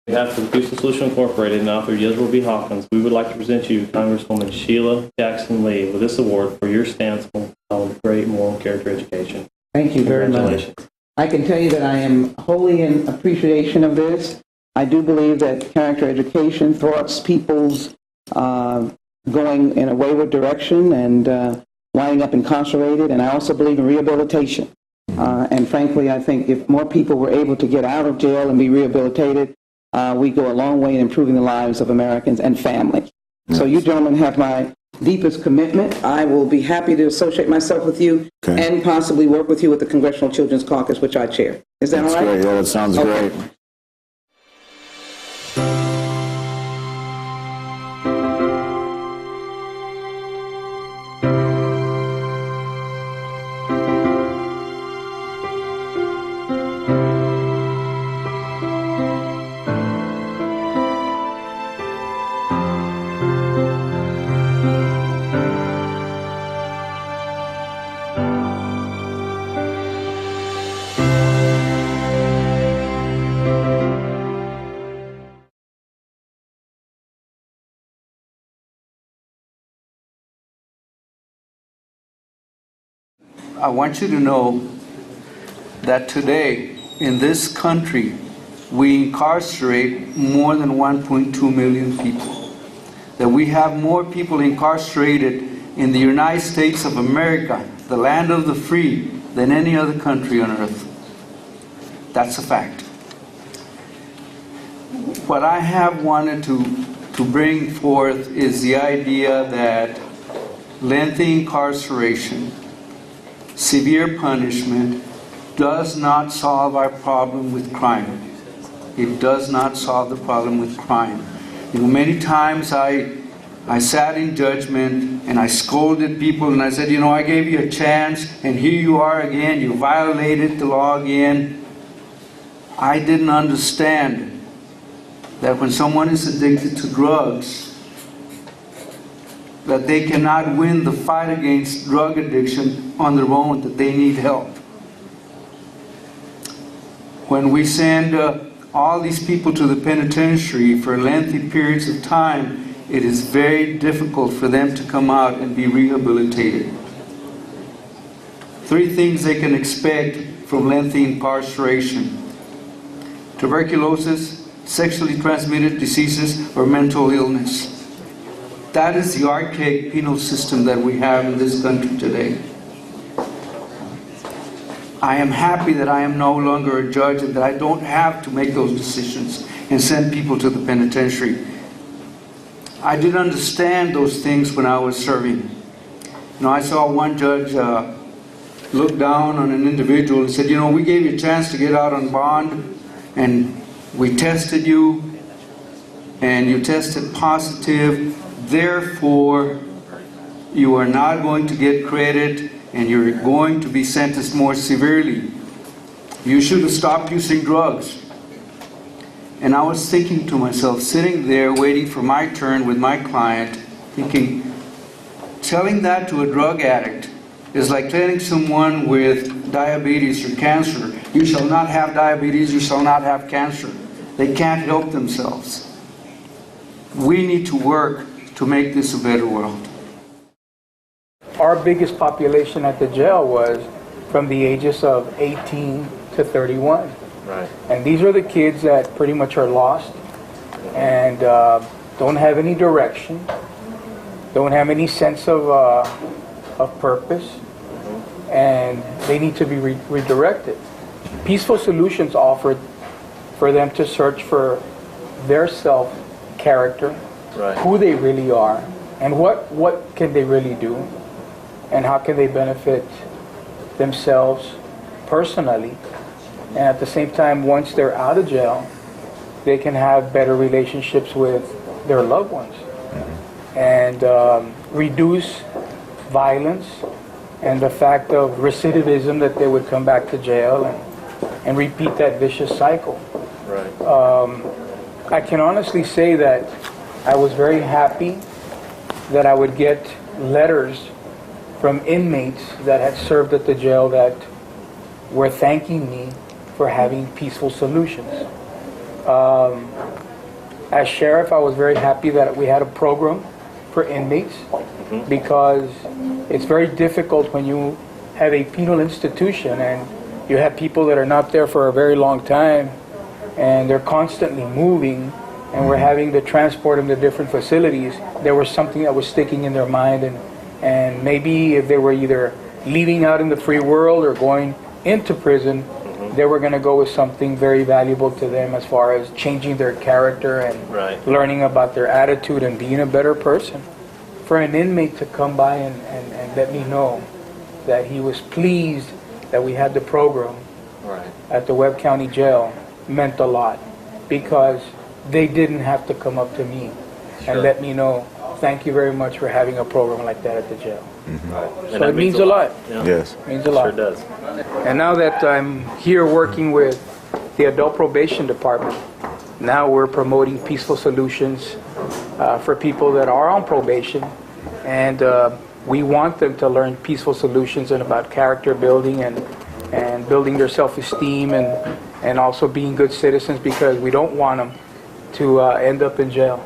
On behalf of the Peaceful Solution Incorporated and author Yeswell B. Hawkins, we would like to present you Congresswoman Sheila Jackson Lee with this award for your stance on great moral character education. Thank you very much. I can tell you that I am wholly in appreciation of this. I do believe that character education thwarts people's going in a wayward direction and winding up incarcerated, and I also believe in rehabilitation. And frankly, I think if more people were able to get out of jail and be rehabilitated, we go a long way in improving the lives of Americans and families. Yes. So you gentlemen have my deepest commitment. I will be happy to associate myself with you and possibly work with you with the Congressional Children's Caucus, which I chair. Is that all right? Great. Yeah, that sounds great. I want you to know that today in this country we incarcerate more than 1.2 million people. That we have more people incarcerated in the United States of America, the land of the free, than any other country on earth. That's a fact. What I have wanted to bring forth is the idea that lengthy incarceration, severe punishment does not solve our problem with crime. It does not solve the problem with crime. You know, many times I sat in judgment and I scolded people and I said, you know, I gave you a chance and here you are again, you violated the law again. I didn't understand that when someone is addicted to drugs, that they cannot win the fight against drug addiction on their own, that they need help. When we send all these people to the penitentiary for lengthy periods of time, it is very difficult for them to come out and be rehabilitated. 3 things they can expect from lengthy incarceration: tuberculosis, sexually transmitted diseases, or mental illness. That is the archaic penal system that we have in this country today. I am happy that I am no longer a judge and that I don't have to make those decisions and send people to the penitentiary. I didn't understand those things when I was serving. You know, I saw one judge look down on an individual and said, you know, we gave you a chance to get out on bond and we tested you and you tested positive. Therefore, you are not going to get credit and you're going to be sentenced more severely. You should have stopped using drugs. And I was thinking to myself, sitting there waiting for my turn with my client, thinking, telling that to a drug addict is like telling someone with diabetes or cancer, you shall not have diabetes, you shall not have cancer. They can't help themselves. We need to work to make this a better world. Our biggest population at the jail was from the ages of 18 to 31. Right. And these are the kids that pretty much are lost and don't have any direction, don't have any sense of purpose, and they need to be redirected. Peaceful Solutions offered for them to search for their self-character, Right. who they really are, and what can they really do, and how can they benefit themselves personally, and at the same time, once they're out of jail, they can have better relationships with their loved ones, and reduce violence and the fact of recidivism, that they would come back to jail and repeat that vicious cycle. Right. I can honestly say that I was very happy that I would get letters from inmates that had served at the jail that were thanking me for having Peaceful Solutions. As sheriff, I was very happy that we had a program for inmates because it's very difficult when you have a penal institution and you have people that are not there for a very long time and they're constantly moving and we're having to transport them to different facilities. There was something that was sticking in their mind, and maybe if they were either leaving out in the free world or going into prison, they were going to go with something very valuable to them as far as changing their character and learning about their attitude and being a better person. For an inmate to come by and let me know that he was pleased that we had the program at the Webb County Jail meant a lot, because they didn't have to come up to me and let me know, thank you very much for having a program like that at the jail. So it means a lot. Yes. It means a lot. Sure does. And now that I'm here working with the Adult Probation Department, now we're promoting peaceful solutions for people that are on probation, and we want them to learn peaceful solutions and about character building and building their self-esteem and also being good citizens, because we don't want them to end up in jail.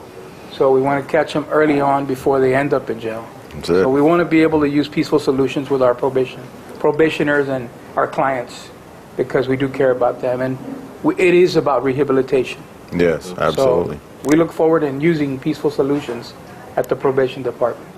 So we want to catch them early on before they end up in jail. So we want to be able to use peaceful solutions with our probationers and our clients, because we do care about them, and it is about rehabilitation. Yes, absolutely. So we look forward in using peaceful solutions at the probation department.